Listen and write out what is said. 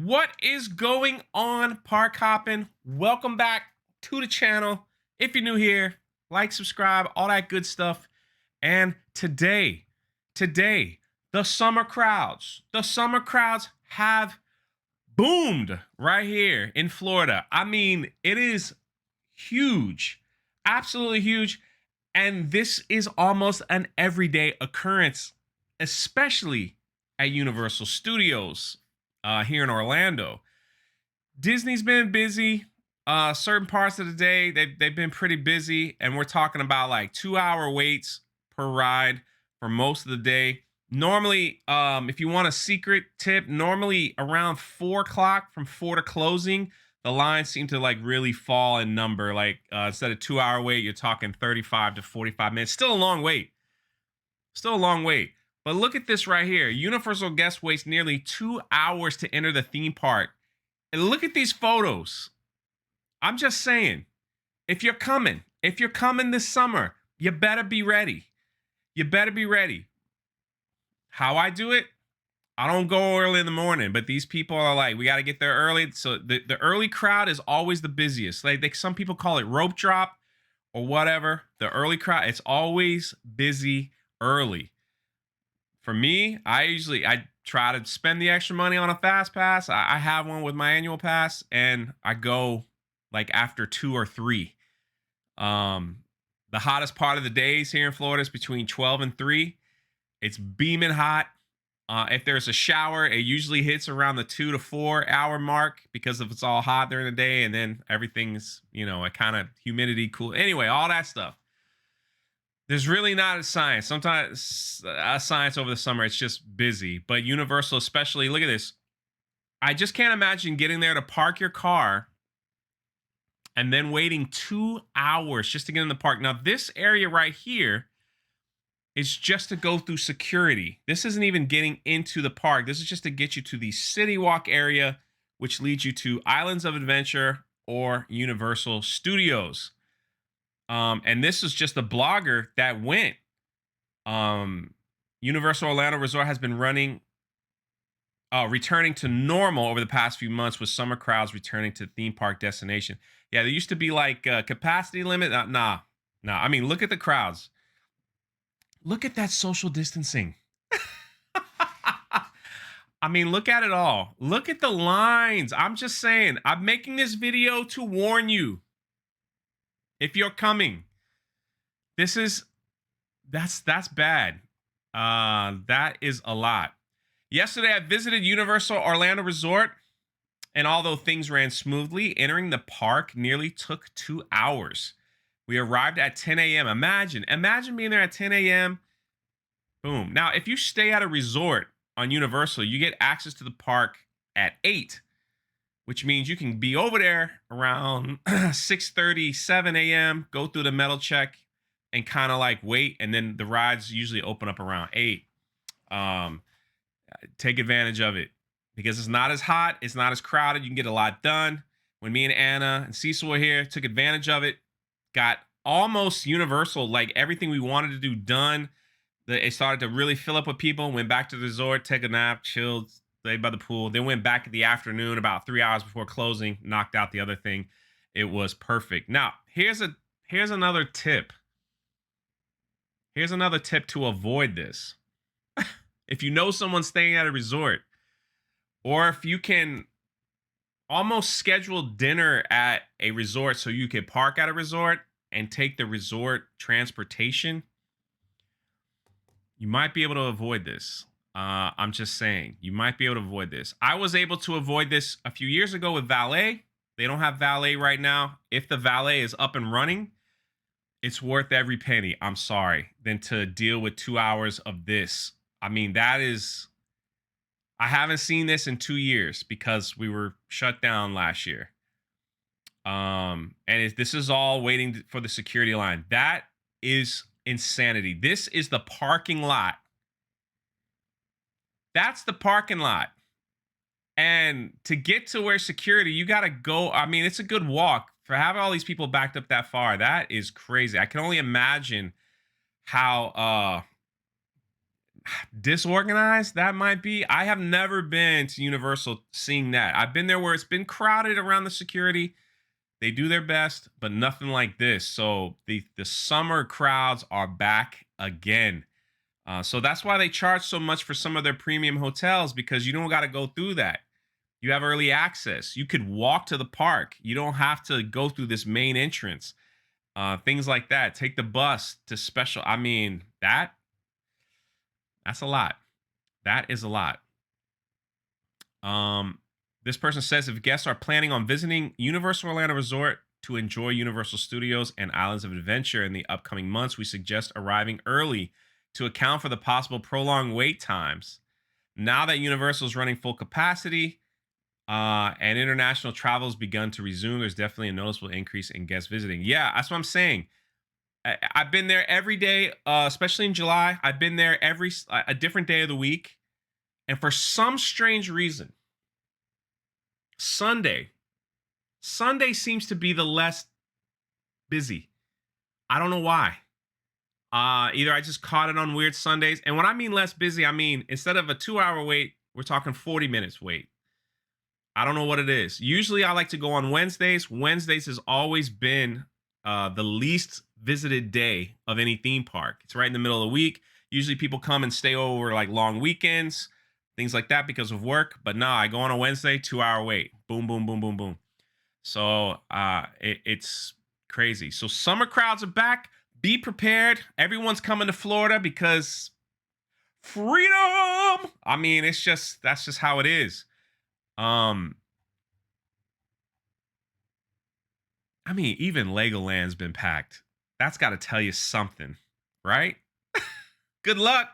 What is going on, Park Hoppin? Welcome back to the channel. If you're new here, like, subscribe, all that good stuff. And today, the summer crowds have boomed right here in Florida. I mean, it is huge, absolutely huge. And this is almost an everyday occurrence, especially at Universal Studios here in Orlando. Disney's been busy. Certain parts of the day, they've been pretty busy, and we're talking about like 2 hour waits per ride for most of the day. Normally, if you want a secret tip, normally around 4 o'clock from 4 to closing, the lines seem to like really fall in number. Like instead of 2 hour wait, you're talking 35 to 45 minutes. Still a long wait. Still a long wait. But look at this right here. Universal guest waits nearly 2 hours to enter the theme park. And look at these photos. I'm just saying, if you're coming this summer, you better be ready. You better be ready. How I do it? I don't go early in the morning, but these people are like, we got to get there early. So the early crowd is always the busiest. Like some people call it rope drop or whatever. The early crowd, it's always busy early. For me, I try to spend the extra money on a fast pass. I have one with my annual pass, and I go like after 2 or 3. The hottest part of the days here in Florida is between 12 and 3. It's beaming hot. If there's a shower, it usually hits around the 2 to 4 hour mark because if it's all hot during the day, and then everything's, a kind of humidity cool. Anyway, all that stuff. There's really not a science. Sometimes a science over the summer, it's just busy. But Universal especially, look at this. I just can't imagine getting there to park your car and then waiting 2 hours just to get in the park. Now, this area right here is just to go through security. This isn't even getting into the park. This is just to get you to the City Walk area, which leads you to Islands of Adventure or Universal Studios. And this is just a blogger that went. Universal Orlando Resort has been returning to normal over the past few months, with summer crowds returning to theme park destination. Yeah, there used to be like a capacity limit. Nah. I mean, look at the crowds. Look at that social distancing. I mean, look at it all. Look at the lines. I'm just saying, I'm making this video to warn you. If you're coming, that's bad. That is a lot. Yesterday, I visited Universal Orlando Resort, and although things ran smoothly, entering the park nearly took 2 hours. We arrived at 10 a.m. Imagine being there at 10 a.m. Boom. Now, if you stay at a resort on Universal, you get access to the park at 8, which means you can be over there around 6:30, 7 a.m., go through the metal check and kind of like wait. And then the rides usually open up around 8. Take advantage of it because it's not as hot. It's not as crowded. You can get a lot done. When me and Anna and Cecil were here, took advantage of it. Got almost Universal, like everything we wanted to do done. It started to really fill up with people. Went back to the resort, take a nap, chilled, stayed by the pool. Then went back in the afternoon about 3 hours before closing, knocked out the other thing. It was perfect. Now, here's another tip. Here's another tip to avoid this. If you know someone staying at a resort, or if you can almost schedule dinner at a resort so you can park at a resort and take the resort transportation, you might be able to avoid this. I'm just saying, you might be able to avoid this. I was able to avoid this a few years ago with valet. They don't have valet right now. If the valet is up and running, it's worth every penny. I'm sorry. Than to deal with 2 hours of this. I mean, I haven't seen this in 2 years because we were shut down last year. This is all waiting for the security line. That is insanity. This is the parking lot. That's the parking lot. And to get to where security, you got to go. I mean, it's a good walk. For having all these people backed up that far, that is crazy. I can only imagine how Disorganized, that might be. I have never been to Universal seeing that. I've been there where it's been crowded around the security. They do their best, but nothing like this. So the summer crowds are back again. So that's why they charge so much for some of their premium hotels, because you don't got to go through that. You have early access. You could walk to the park. You don't have to go through this main entrance. Things like that. Take the bus to special. I mean, that's a lot. That is a lot. Um, this person says if guests are planning on visiting Universal Orlando Resort to enjoy Universal Studios and Islands of Adventure in the upcoming months, we suggest arriving early to account for the possible prolonged wait times. Now that Universal is running full capacity and international travel has begun to resume, there's definitely a noticeable increase in guests visiting. Yeah, that's what I'm saying. I've been there every day, especially in July. I've been there every a different day of the week, and for some strange reason, Sunday, Sunday seems to be the less busy. I don't know why. Either I just caught it on weird Sundays, and when I mean less busy, I mean instead of a 2 hour wait, we're talking 40 minutes wait. I don't know what it is. Usually, I like to go on Wednesdays. Wednesdays has always been the least visited day of any theme park. It's right in the middle of the week. Usually, people come and stay over like long weekends, things like that because of work. But nah, I go on a Wednesday, 2 hour wait. Boom, boom, boom, boom, boom. So it's crazy. So summer crowds are back. Be prepared. Everyone's coming to Florida because freedom. I mean, that's just how it is. Um, I mean, even Legoland's been packed. That's got to tell you something, right? Good luck.